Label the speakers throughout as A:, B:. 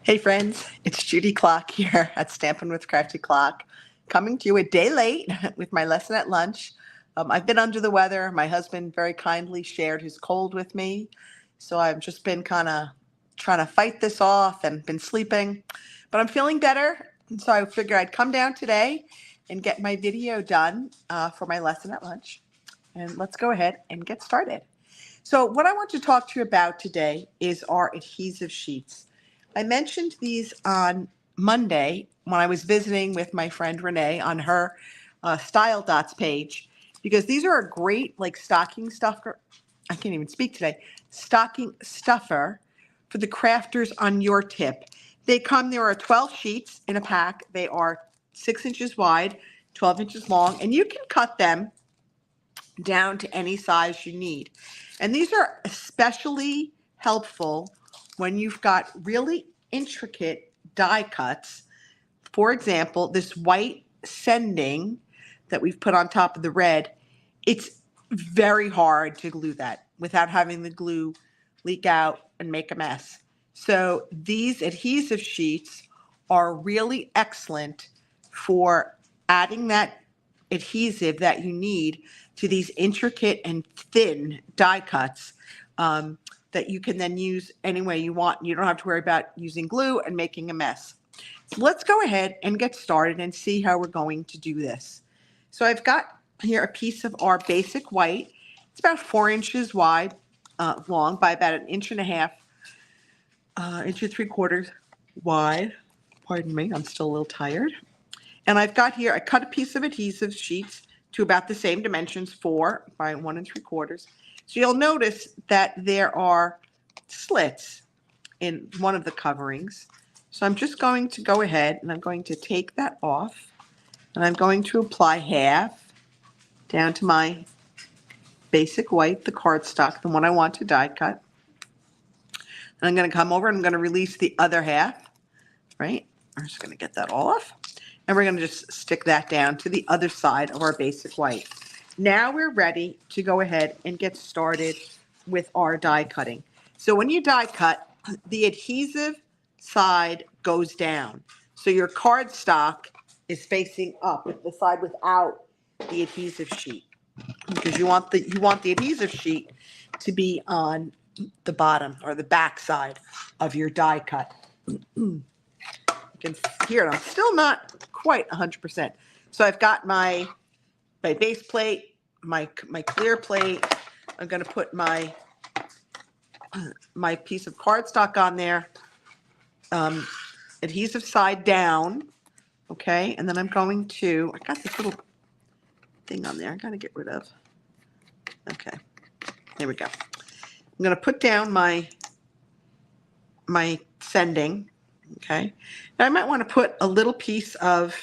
A: Hey friends, it's Judy Klock here at Stampin' with Crafty Klock, coming to you a day late with my lesson at lunch. I've been under the weather. My husband very kindly shared his cold with me, so I've just been kind of trying to fight this off and been sleeping, but I'm feeling better, and so I figured I'd come down today and get my video done for my lesson at lunch. And let's go ahead and get started. So what I want to talk to you about today is our adhesive sheets. I mentioned these on Monday when I was visiting with my friend Renee on her Style Dots page, because these are a great stocking stuffer. I can't even speak today. Stocking stuffer for the crafters on your tip. There are 12 sheets in a pack. They are 6 inches wide, 12 inches long, and you can cut them down to any size you need. And these are especially helpful when you've got really intricate die cuts. For example, this white sending that we've put on top of the red, it's very hard to glue that without having the glue leak out and make a mess. So these adhesive sheets are really excellent for adding that adhesive that you need to these intricate and thin die cuts that you can then use any way you want. You don't have to worry about using glue and making a mess. So let's go ahead and get started and see how we're going to do this. So I've got here a piece of our basic white. It's about 4 inches wide, long by about 1.5 inches, 1.75 inches wide. Pardon me, I'm still a little tired. And I've got here, I cut a piece of adhesive sheets to about the same dimensions, 4 by 1 3/4. So you'll notice that there are slits in one of the coverings. So I'm just going to go ahead and I'm going to take that off, and I'm going to apply half down to my basic white, the cardstock, the one I want to die cut. And I'm going to come over and I'm going to release the other half, right? I'm just going to get that all off. And we're going to just stick that down to the other side of our basic white. Now we're ready to go ahead and get started with our die cutting. So when you die cut, the adhesive side goes down. So your cardstock is facing up, the side without the adhesive sheet, because you want the adhesive sheet to be on the bottom or the back side of your die cut. You can hear it. I'm still not quite 100%. So I've got my base plate, my clear plate. I'm going to put my piece of cardstock on there, adhesive side down, okay? And then I'm going to, I got this little thing on there I got to get rid of. Okay, there we go. I'm going to put down my sending, okay? Now I might want to put a little piece of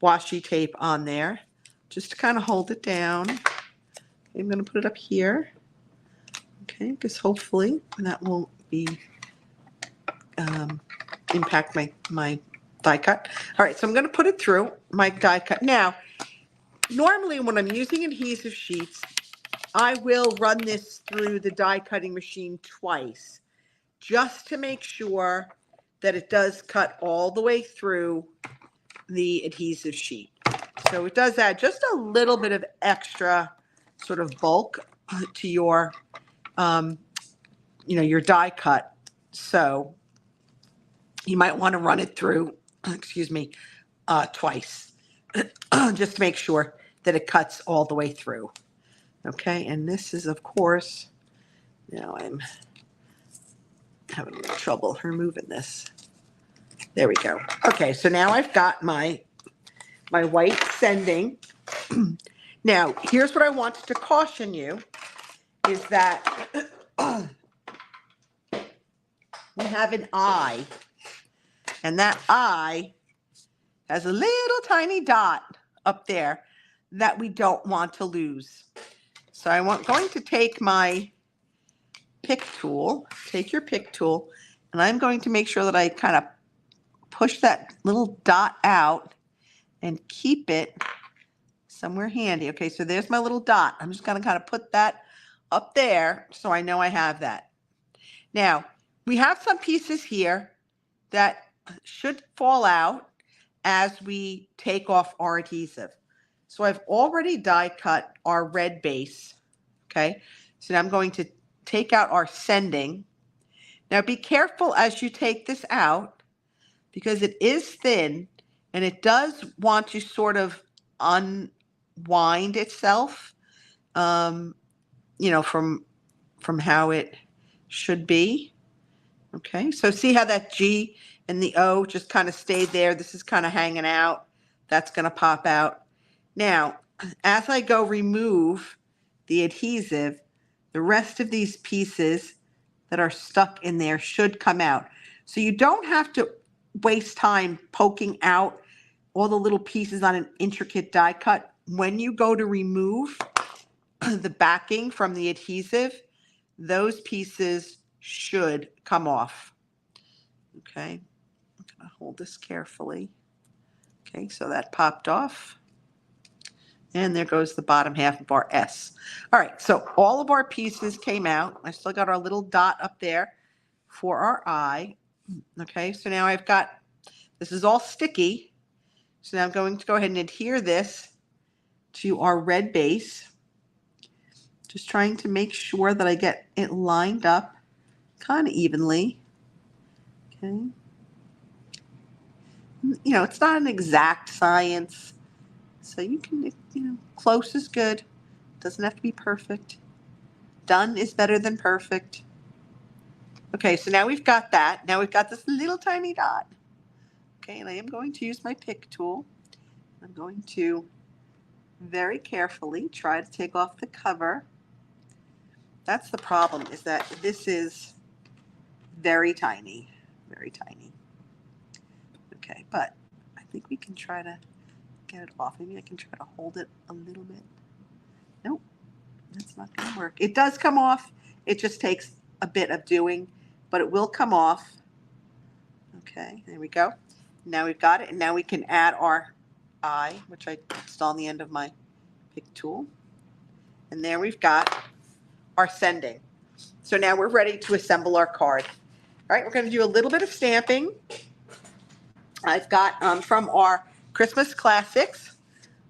A: washi tape on there just to kind of hold it down. I'm going to put it up here, okay, because hopefully that won't be impact my die cut. All right, so I'm going to put it through my die cut. Now, normally when I'm using adhesive sheets, I will run this through the die cutting machine twice, just to make sure that it does cut all the way through the adhesive sheet. So it does add just a little bit of extra sort of bulk to your, your die cut. So you might want to run it through, twice, just to make sure that it cuts all the way through. Okay, and this is, of course, now I'm having a little trouble removing this. There we go. Okay, so now I've got my white sending. Now, here's what I wanted to caution you, is that we have an eye, and that eye has a little tiny dot up there that we don't want to lose. So I'm going to take my pick tool, take your pick tool, and I'm going to make sure that I kind of push that little dot out and keep it somewhere handy. Okay, so there's my little dot. I'm just going to kind of put that up there so I know I have that. Now, we have some pieces here that should fall out as we take off our adhesive. So I've already die cut our red base. Okay, so now I'm going to take out our sending. Now be careful as you take this out because it is thin and it does want to sort of unwind itself, you know, from how it should be. Okay, so see how that G and the O just kind of stayed there. This is kind of hanging out. That's going to pop out. Now, as I go remove the adhesive, the rest of these pieces that are stuck in there should come out. So you don't have to waste time poking out all the little pieces on an intricate die cut. When you go to remove the backing from the adhesive, those pieces should come off. Okay, I'm going to hold this carefully. Okay, so that popped off. And there goes the bottom half of our S. All right, so all of our pieces came out. I still got our little dot up there for our eye. Okay, so now I've got, this is all sticky. So now I'm going to go ahead and adhere this to our red base. Just trying to make sure that I get it lined up kind of evenly. Okay. You know, it's not an exact science. So you can, you know, close is good. Doesn't have to be perfect. Done is better than perfect. Okay, so now we've got that. Now we've got this little tiny dot. Okay, and I am going to use my pick tool. I'm going to very carefully try to take off the cover. That's the problem, is that this is very tiny, very tiny. Okay, but I think we can try to get it off. Maybe I can try to hold it a little bit. Nope, that's not going to work. It does come off. It just takes a bit of doing, but it will come off. Okay, there we go. Now we've got it, and now we can add our eye, which I just on the end of my pick tool. And there we've got our sending. So now we're ready to assemble our card. All right, we're going to do a little bit of stamping. I've got from our Christmas classics,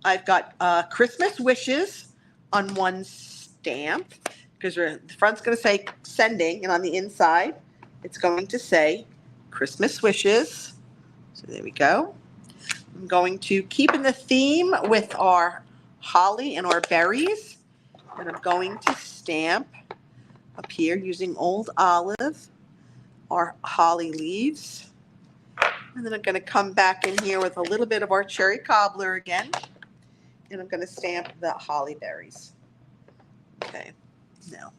A: I've got Christmas wishes on one stamp, because the front's going to say sending, and on the inside it's going to say Christmas wishes. So there we go. I'm going to keep in the theme with our holly and our berries, and I'm going to stamp up here using Old Olive our holly leaves. And then I'm going to come back in here with a little bit of our cherry cobbler again. And I'm going to stamp the holly berries. Okay, no.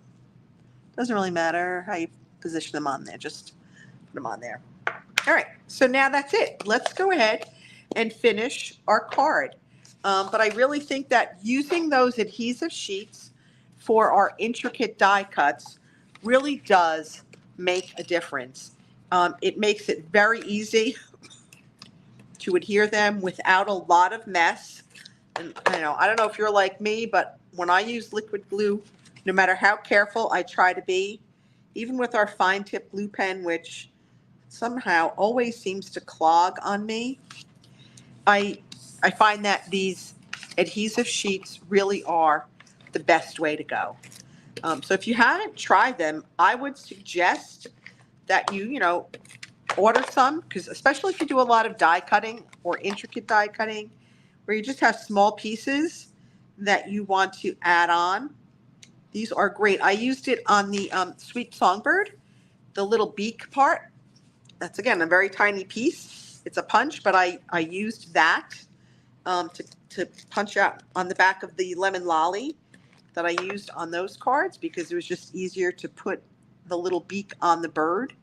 A: Doesn't really matter how you position them on there. Just put them on there. All right, so now that's it. Let's go ahead and finish our card. But I really think that using those adhesive sheets for our intricate die cuts really does make a difference. It makes it very easy to adhere them without a lot of mess. And I don't know if you're like me, but when I use liquid glue, no matter how careful I try to be, even with our fine tip glue pen, which somehow always seems to clog on me, I find that these adhesive sheets really are the best way to go. So if you haven't tried them, I would suggest that you order some, because especially if you do a lot of die cutting or intricate die cutting, where you just have small pieces that you want to add on. These are great. I used it on the Sweet Songbird, the little beak part. That's, again, a very tiny piece. It's a punch, but I used that to punch out on the back of the lemon lolly that I used on those cards, because it was just easier to put the little beak on the bird,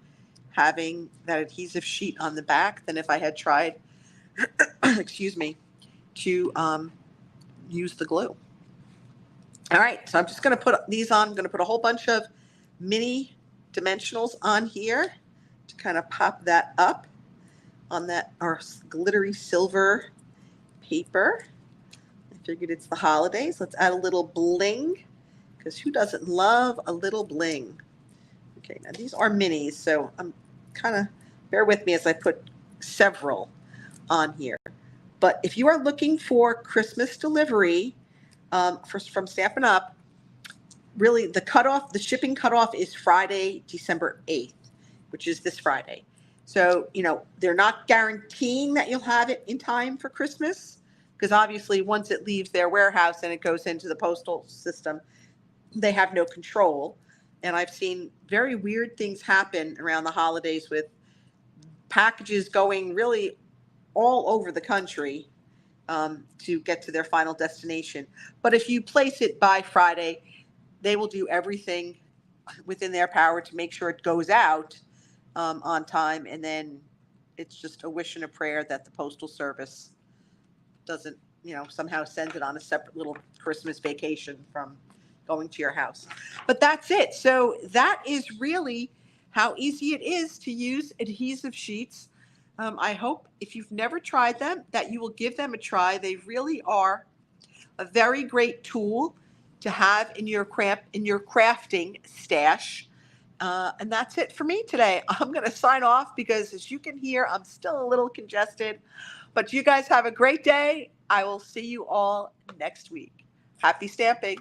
A: having that adhesive sheet on the back, than if I had tried, excuse me, to use the glue. All right, so I'm just going to put these on. I'm going to put a whole bunch of mini dimensionals on here to kind of pop that up on that our glittery silver paper. I figured it's the holidays. Let's add a little bling, because who doesn't love a little bling? Okay, now these are minis, so I'm kind of bear with me as I put several on here. But if you are looking for Christmas delivery from Stampin' Up, really the shipping cutoff is Friday, December 8th, which is this Friday. So, they're not guaranteeing that you'll have it in time for Christmas, because obviously once it leaves their warehouse and it goes into the postal system, they have no control. And I've seen very weird things happen around the holidays with packages going really all over the country to get to their final destination. But if you place it by Friday, they will do everything within their power to make sure it goes out on time. And then it's just a wish and a prayer that the Postal Service doesn't, somehow send it on a separate little Christmas vacation from going to your house. But that's it. So that is really how easy it is to use adhesive sheets. I hope if you've never tried them, that you will give them a try. They really are a very great tool to have in your crafting stash. And that's it for me today. I'm going to sign off because, as you can hear, I'm still a little congested. But you guys have a great day. I will see you all next week. Happy stamping.